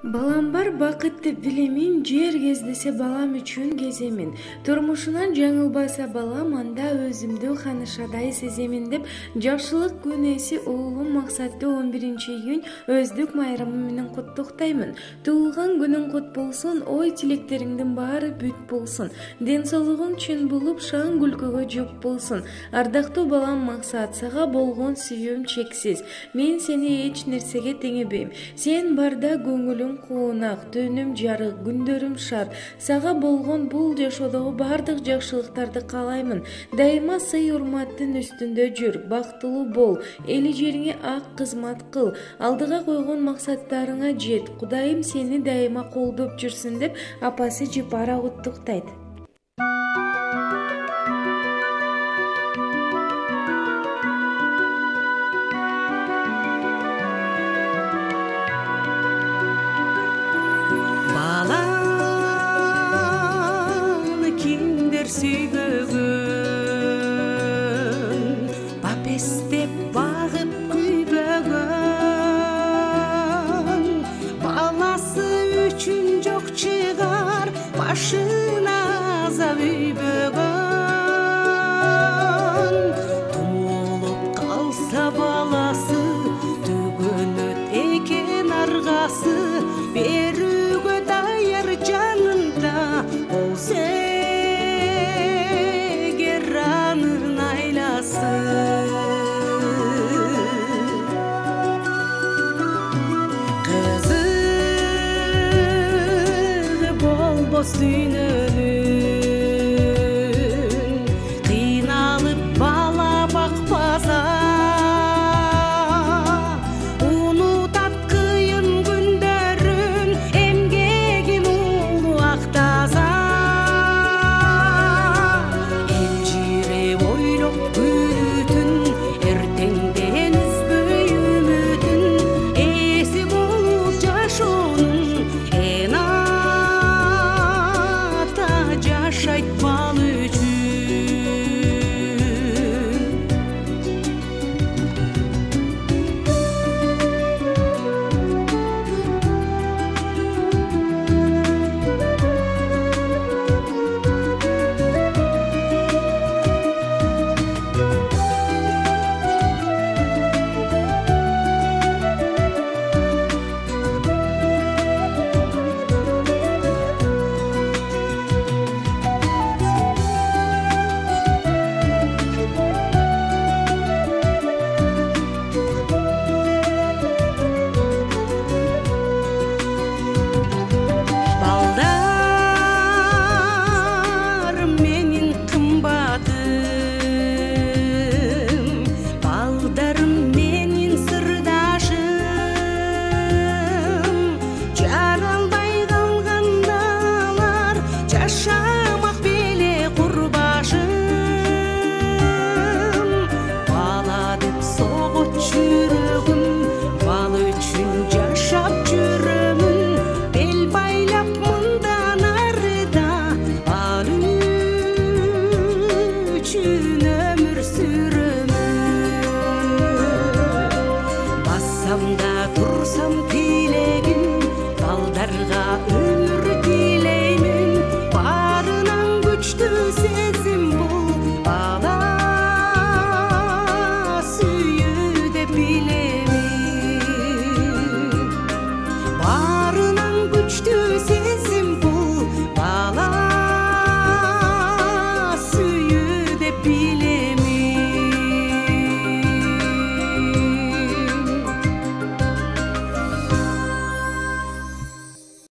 Балам бар бақытты билемин, жер кездесе балам үчүн кеземин. Турмушунан жаңылбаса балам, анда өзүмдү ханышадай сеземин деп жакшылык күнөсү уулум Максатты 11-июнь өздүк майрамы менен куттуктаймын. Туулган күнүң кут болсун, ой тилектериңдин баары бүт болсун. Ден соолугуң чын болуп, шаң күлкүгө жоп болсун. Ардактуу балам Максат, сага болгон сүйүүм чексиз. Мен сени эч нерсеге теңебейм. Сен барда көңүлүм куунак, түнүм жарык, күндөрүм шат. Сага болгон бул жашоодогу бардык жакшылыктарды каалаймын. Дайыма сый урматтын үстүндө жүр, бактылуу бол, эли жериңе ак кызмат кыл, алдыга койгон максаттарыңа жет. Кудайым сени дайыма колдоп жүрсүн деп апасы Жипара куттуктайт. Сүйгөгөн бапестеп багып күйбөгөн баласы үчүн жок чыгар башына азап үйбөгөн тумулуп калса баласы түгөнөт экен аргасы берүүгө даяр жанында болсо Dünönün kıynalıp bala bakpasa unutat kıyın gündörün emgegin ulu aktasa elcire oylop büyütün ertengden üzböy ümütün esi bolup jaşoonun yaşaytmal bal üçün